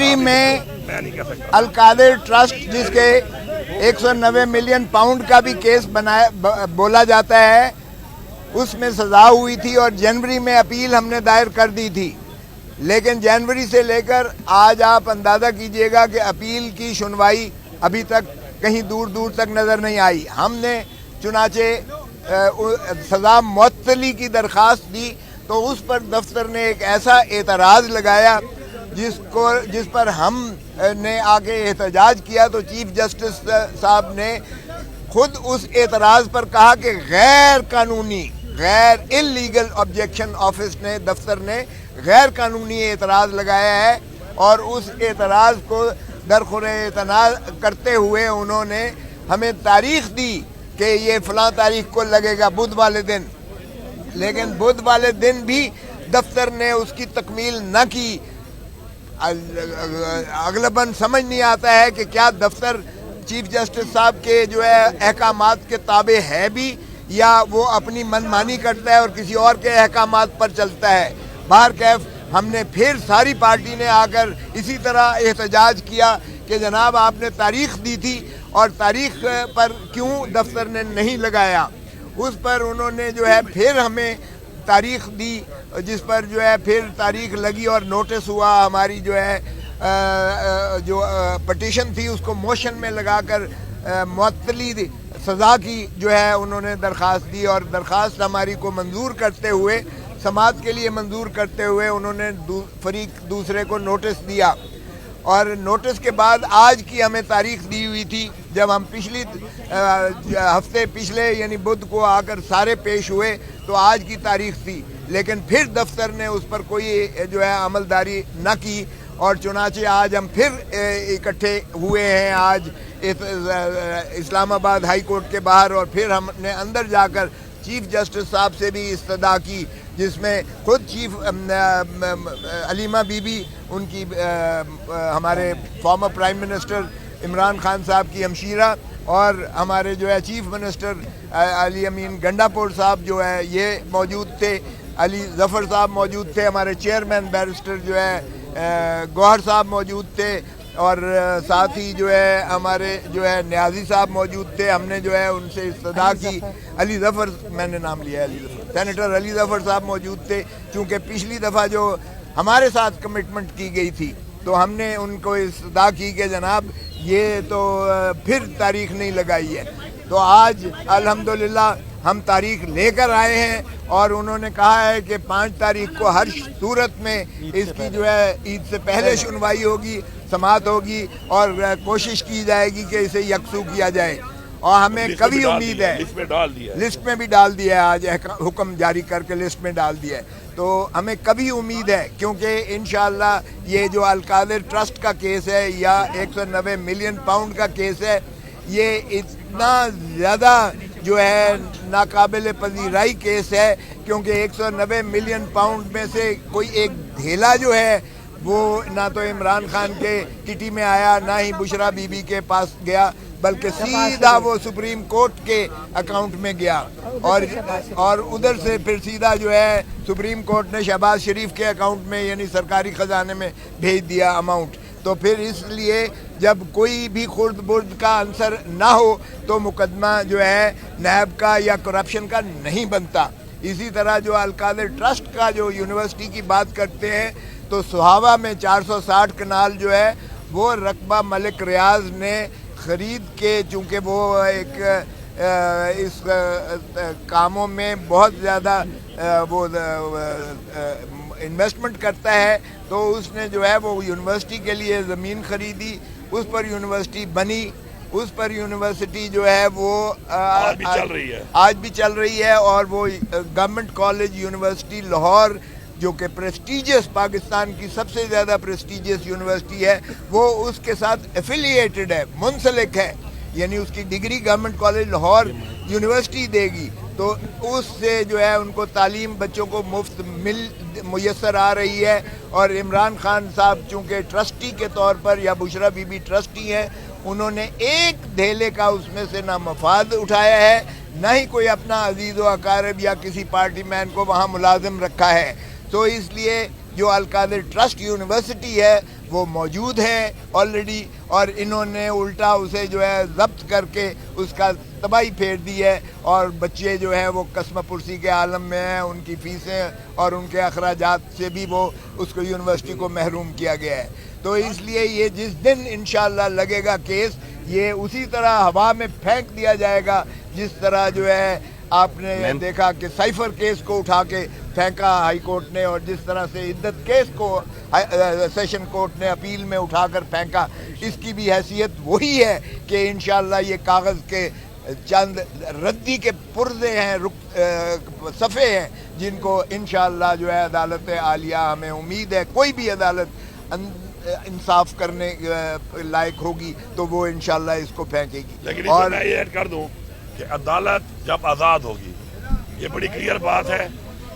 جنوری میں القادر ٹرسٹ جس کے 190 ملین پاؤنڈ کا بھی کیس بولا جاتا ہے، اس میں سزا ہوئی تھی اور جنوری میں اپیل ہم نے دائر کر دی تھی، لیکن جنوری سے لے کر آج آپ اندازہ کیجئے گا کہ اپیل کی سنوائی ابھی تک کہیں دور دور تک نظر نہیں آئی۔ ہم نے چنانچہ سزا معطلی کی درخواست دی تو اس پر دفتر نے ایک ایسا اعتراض لگایا جس پر ہم نے آگے احتجاج کیا، تو چیف جسٹس صاحب نے خود اس اعتراض پر کہا کہ غیر قانونی انلیگل آبجیکشن آفس نے دفتر نے غیر قانونی اعتراض لگایا ہے، اور اس اعتراض کو درخور اعتراض کرتے ہوئے انہوں نے ہمیں تاریخ دی کہ یہ فلاں تاریخ کو لگے گا بدھ والے دن، لیکن بدھ والے دن بھی دفتر نے اس کی تکمیل نہ کی۔ اغلباً سمجھ نہیں آتا ہے کہ کیا دفتر چیف جسٹس صاحب کے جو ہے احکامات کے تابع ہے بھی، یا وہ اپنی منمانی کرتا ہے اور کسی اور کے احکامات پر چلتا ہے۔ بہرکیف ہم نے پھر ساری پارٹی نے آ کر اسی طرح احتجاج کیا کہ جناب آپ نے تاریخ دی تھی اور تاریخ پر کیوں دفتر نے نہیں لگایا۔ اس پر انہوں نے جو ہے پھر ہمیں تاریخ دی، جس پر جو ہے پھر تاریخ لگی اور نوٹس ہوا، ہماری جو ہے جو پٹیشن تھی اس کو موشن میں لگا کر معطلی سزا کی جو ہے انہوں نے درخواست دی، اور درخواست ہماری کو منظور کرتے ہوئے، سماعت کے لیے منظور کرتے ہوئے انہوں نے فریق دوسرے کو نوٹس دیا، اور نوٹس کے بعد آج کی ہمیں تاریخ دی ہوئی تھی۔ جب ہم پچھلے یعنی بدھ کو آ کر سارے پیش ہوئے تو آج کی تاریخ تھی، لیکن پھر دفتر نے اس پر کوئی جو ہے عملداری نہ کی، اور چنانچہ آج ہم پھر اکٹھے ہوئے ہیں آج اسلام آباد ہائی کورٹ کے باہر، اور پھر ہم نے اندر جا کر چیف جسٹس صاحب سے بھی استدعا کی، جس میں خود chief Alima be be in کی ہمارے former prime minister Imran Khan صاحب کی ہمشیرہ، اور ہمارے جو ہے چیف منسٹر علی امین گنڈاپور صاحب جو ہے یہ موجود تھے، علی ظفر صاحب موجود تھے، ہمارے چیئرمین بیرسٹر جو ہے گوہر صاحب موجود تھے، اور ساتھ ہی جو ہے ہمارے جو ہے نیازی صاحب موجود تھے۔ ہم نے جو ہے ان سے استدعا کی، علی ظفر میں نے نام لیا ہے، علی ظفر سینیٹر علی ظفر صاحب موجود تھے، چونکہ پچھلی دفعہ جو ہمارے ساتھ کمٹمنٹ کی گئی تھی تو ہم نے ان کو استدعا کی کہ جناب یہ تو پھر تاریخ نہیں لگائی ہے۔ تو آج الحمدللہ ہم تاریخ لے کر آئے ہیں، اور انہوں نے کہا ہے کہ 5 تاریخ کو ہر صورت میں اس کی جو ہے عید سے پہلے سنوائی ہوگی، سماعت ہوگی، اور کوشش کی جائے گی کہ اسے یکسو کیا جائے، اور ہمیں کبھی امید ہے لسٹ میں بھی ڈال دیا ہے، آج حکم جاری کر کے لسٹ میں ڈال دیا ہے، تو ہمیں کبھی امید ہے، کیونکہ انشاءاللہ یہ جو القادر ٹرسٹ کا کیس ہے یا 190 ملین پاؤنڈ کا کیس ہے، یہ اتنا زیادہ جو ہے ناقابل پذیرائی کیس ہے، کیونکہ 190 ملین پاؤنڈ میں سے کوئی ایک دھیلا جو ہے وہ نہ تو عمران خان کے کٹی میں آیا، نہ ہی بشرا بی بی کے پاس گیا، بلکہ سیدھا وہ سپریم کورٹ کے اکاؤنٹ میں گیا، اور ادھر سے پھر سیدھا جو ہے سپریم کورٹ نے شہباز شریف کے اکاؤنٹ میں یعنی سرکاری خزانے میں بھیج دیا اماؤنٹ۔ تو پھر اس لیے جب کوئی بھی خرد برد کا عنصر نہ ہو تو مقدمہ جو ہے نیب کا یا کرپشن کا نہیں بنتا۔ اسی طرح جو القادر ٹرسٹ کا جو یونیورسٹی کی بات کرتے ہیں تو سہاوا میں 460 کنال جو ہے وہ رقبہ ملک ریاض نے خرید کے، چونکہ وہ ایک اس کاموں میں بہت زیادہ وہ انویسٹمنٹ کرتا ہے، تو اس نے جو ہے وہ یونیورسٹی کے لیے زمین خریدی، اس پر یونیورسٹی بنی، اس پر یونیورسٹی جو ہے وہ آج بھی چل رہی ہے، اور وہ گورنمنٹ کالج یونیورسٹی لاہور جو کہ پریسٹیجیس پاکستان کی سب سے زیادہ پریسٹیجیس یونیورسٹی ہے، وہ اس کے ساتھ ایفیلیٹڈ ہے، منسلک ہے، یعنی اس کی degree government college Lahore university دے گی، تو اس سے جو ہے ان کو تعلیم بچوں کو مفت میسر آ رہی ہے۔ اور عمران خان صاحب چونکہ ٹرسٹی کے طور پر یا بشرا بی بی ٹرسٹی ہیں، انہوں نے ایک دھیلے کا اس میں سے نہ مفاد اٹھایا ہے، نہ ہی کوئی اپنا عزیز و اقارب یا کسی پارٹی مین کو وہاں ملازم رکھا ہے۔ تو اس لیے جو القادر ٹرسٹ یونیورسٹی ہے وہ موجود ہے آلریڈی، اور انہوں نے الٹا اسے جو ہے ضبط کر کے اس کا تباہی پھیر دی ہے، اور بچے جو ہیں وہ قسم پرسی کے عالم میں ہیں، ان کی فیسیں اور ان کے اخراجات سے بھی وہ اس کو یونیورسٹی کو محروم کیا گیا ہے۔ تو اس لیے یہ جس دن انشاءاللہ لگے گا کیس، یہ اسی طرح ہوا میں پھینک دیا جائے گا جس طرح جو ہے آپ نے دیکھا کہ سائفر کیس کو اٹھا کے پھینکا ہائی کورٹ نے، اور جس طرح سے عدت کیس کو سیشن کورٹ نے اپیل میں اٹھا کر پھینکا، اس کی بھی حیثیت وہی ہے کہ انشاءاللہ یہ کاغذ کے چند ردی کے پرزے ہیں، صفحے ہیں، جن کو انشاءاللہ جو ہے عدالت عالیہ، ہمیں امید ہے کوئی بھی عدالت انصاف کرنے لائق ہوگی تو وہ انشاءاللہ اس کو پھینکے گی۔ لیکن اور میں یہ ایڈ کر دوں کہ عدالت جب آزاد ہوگی، یہ بڑی کلیئر بات ہے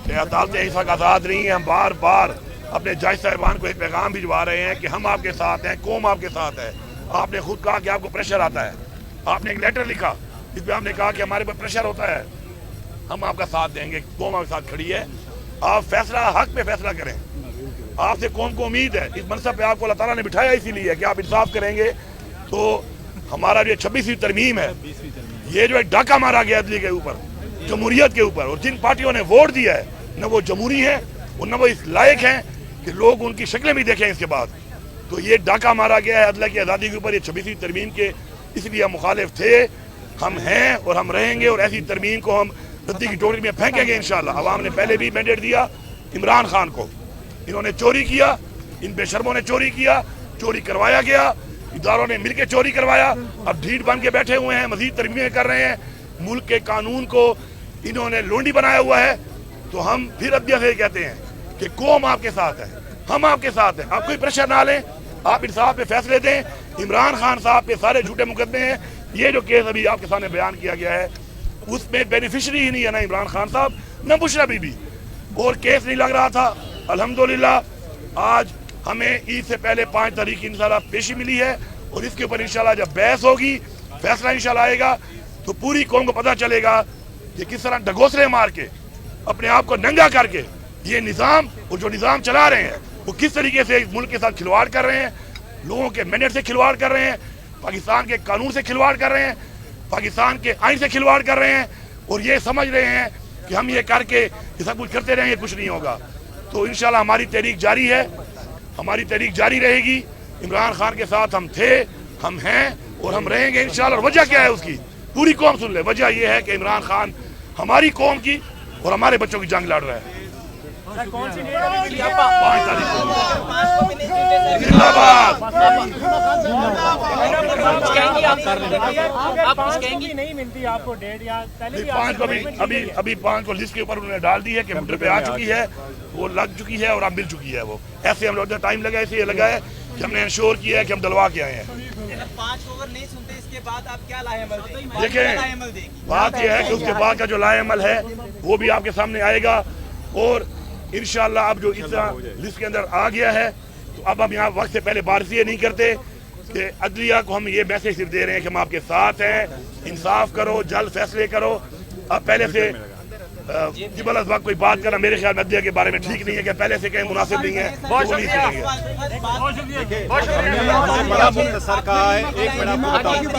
کہ عدالتیں اس وقت آزاد نہیں ہیں۔ ہم بار بار اپنے جج صاحبان کو ایک پیغام بھجوا رہے ہیں کہ ہم آپ کے ساتھ ہیں، قوم آپ کے ساتھ ہے۔ آپ نے خود کہا کہ آپ کو پریشر آتا ہے، آپ نے ایک لیٹر لکھا جس پہ آپ نے کہا کہ ہمارے پر پریشر ہوتا ہے، ہم آپ کا ساتھ دیں گے، قوم آپ کے ساتھ کھڑی ہے، آپ فیصلہ حق پہ فیصلہ کریں۔ آپ سے قوم کو امید ہے، اس منصب پہ آپ کو اللہ تعالیٰ نے بٹھایا اسی لیے کہ آپ انصاف کریں گے۔ تو ہمارا جو 26ویں ترمیم ہے، یہ جو ایک ڈاکہ مارا گیا عدلیہ کے اوپر، جمہوریت کے اوپر، اور جن پارٹیوں نے ووٹ دیا ہے نہ وہ جمہوری ہیں اور نہ وہ اس لائق ہیں کہ لوگ ان کی شکلیں بھی دیکھیں اس کے بعد۔ تو یہ ڈاکہ مارا گیا ہے عدلیہ کی آزادی کے اوپر، یہ 26ویں ترمیم کے، اس لیے ہم مخالف تھے، ہم ہیں اور ہم رہیں گے، اور ایسی ترمیم کو ہم ردی کی ٹوکری میں پھینکیں گے انشاءاللہ۔ عوام نے پہلے بھی مینڈیٹ دیا عمران خان کو، انہوں نے چوری کیا، ان بے شرموں نے چوری کیا، چوری کروایا گیا، اداروں نے مل کے چوری کروایا، اب ڈھیٹ بن کے بیٹھے ہوئے ہیں، مزید ترمیمیں کر رہے ہیں، ملک کے قانون کو انہوں نے لونڈی بنایا ہوا ہے۔ تو ہم پھر عدلیہ سے کہتے ہیں کہ قوم آپ کے ساتھ ہے، ہم آپ کے ساتھ ہیں، آپ کوئی پریشر نہ لیں، آپ انصاف پہ فیصلے دیں۔ عمران خان صاحب پہ سارے جھوٹے مقدمے ہیں، یہ جو کیس ابھی آپ کے سامنے بیان کیا گیا ہے اس میں بینیفیشری ہی نہیں ہے، نہ عمران خان صاحب نہ بشرا بی بی، اور کیس نہیں لگ رہا تھا۔ الحمدللہ آج ہمیں عید سے پہلے 5 تاریخ کی انشاءاللہ پیشی ملی ہے، اور اس کے اوپر انشاءاللہ جب بحث ہوگی، فیصلہ انشاءاللہ آئے گا تو پوری قوم کو پتہ چلے گا کہ کس طرح ڈگوسلے مار کے، اپنے آپ کو ننگا کر کے یہ نظام اور جو نظام چلا رہے ہیں وہ کس طریقے سے ملک کے ساتھ کھلواڑ کر رہے ہیں، لوگوں کے مینڈیٹ سے کھلواڑ کر رہے ہیں، پاکستان کے قانون سے کھلواڑ کر رہے ہیں، پاکستان کے آئین سے کھلواڑ کر رہے ہیں، اور یہ سمجھ رہے ہیں کہ ہم یہ کر کے یہ سب کچھ کرتے رہیں گے، کچھ نہیں ہوگا۔ تو انشاءاللہ ہماری تحریک جاری ہے، ہماری تحریک جاری رہے گی۔ عمران خان کے ساتھ ہم تھے، ہم ہیں اور ہم رہیں گے انشاءاللہ۔ اور وجہ کیا ہے اس کی پوری قوم سن لے، وجہ یہ ہے کہ عمران خان ہماری قوم کی اور ہمارے بچوں کی جنگ لڑ رہا ہے۔ 5 تاریخ کو زندہ باد۔ ابھی 5 کو لسٹ کے اوپر انہوں نے ڈال دی ہے، کمپیوٹر پہ آ چکی ہے، وہ لگ چکی ہے اور اب مل چکی ہے۔ وہ ایسے ہم لوگ ٹائم لگا، ایسے یہ لگا ہے کہ ہم نے انشور کیا ہے کہ ہم دلوا کے آئے ہیں۔ 5 کو اگر نہیں سنتے اس کے بعد آپ کیا لائے عمل دیں گے؟ دیکھیں بات یہ ہے کہ اس کے بعد کا جو لائے عمل ہے وہ بھی آپ کے سامنے آئے گا، اور انشاءاللہ اب جو اس طرح لسٹ کے اندر آ گیا ہے تو اب ہم یہاں وقت سے پہلے بارسی یہ نہیں کرتے کہ عدلیہ کو ہم یہ میسج صرف دے رہے ہیں کہ ہم آپ کے ساتھ ہیں، انصاف کرو، جلد فیصلے کرو۔ اب پہلے سے جبل از وقت کوئی بات کرنا میرے خیال میں عدلیہ کے بارے میں ٹھیک نہیں ہے، کہ پہلے سے کہیں مناسب نہیں ہے، وہ نہیں کریں گے۔ بڑا مختصر کہا ہے، ایک منٹ آپ کو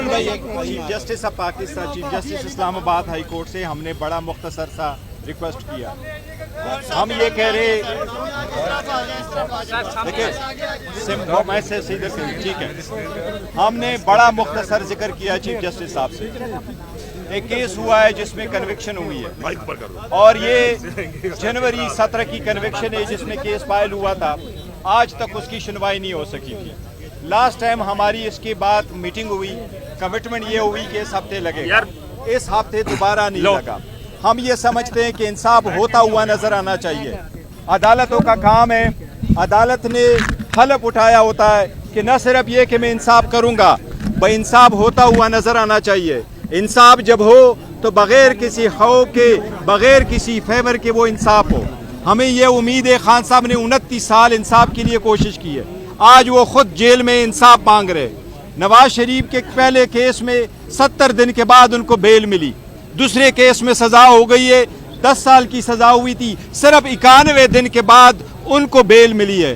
بتاؤں، chief justice of Pakistan, chief justice Islamabad high court سے ہم نے بڑا مختصر سا ریکویسٹ کیا۔ ہم یہ کہہ رہے، دیکھیں میں سے سیدھے سے ٹھیک ہے، ہم نے بڑا مختصر ذکر کیا چیف جسٹس صاحب سے۔ ایک کیس ہوا ہے جس میں کنوکشن ہوئی ہے، اور یہ جنوری 17 کی کنوکشن ہے جس میں کیس فائل ہوا تھا، آج تک اس کی سنوائی نہیں ہو سکی تھی۔ لاسٹ ٹائم ہماری اس کے بعد میٹنگ ہوئی، کمٹمنٹ یہ ہوئی کہ اس ہفتے لگے گا، اس ہفتے دوبارہ نہیں لگا۔ ہم یہ سمجھتے ہیں کہ انصاف ہوتا ہوا نظر آنا چاہیے۔ عدالتوں کا کام ہے، عدالت نے حلف اٹھایا ہوتا ہے کہ نہ صرف یہ کہ میں انصاف کروں گا، بھائی انصاف ہوتا ہوا نظر آنا چاہیے۔ انصاف جب ہو تو بغیر کسی خوف کے، بغیر کسی فیور کے وہ انصاف ہو۔ ہمیں یہ امید ہے، خان صاحب نے 29 سال انصاف کے لیے کوشش کی ہے، آج وہ خود جیل میں انصاف مانگ رہے۔ نواز شریف کے پہلے کیس میں 70 دن کے بعد ان کو بیل ملی، دوسرے کیس میں سزا ہو گئی ہے، 10 سال کی سزا ہوئی تھی، صرف 91 دن کے بعد ان کو بیل ملی ہے۔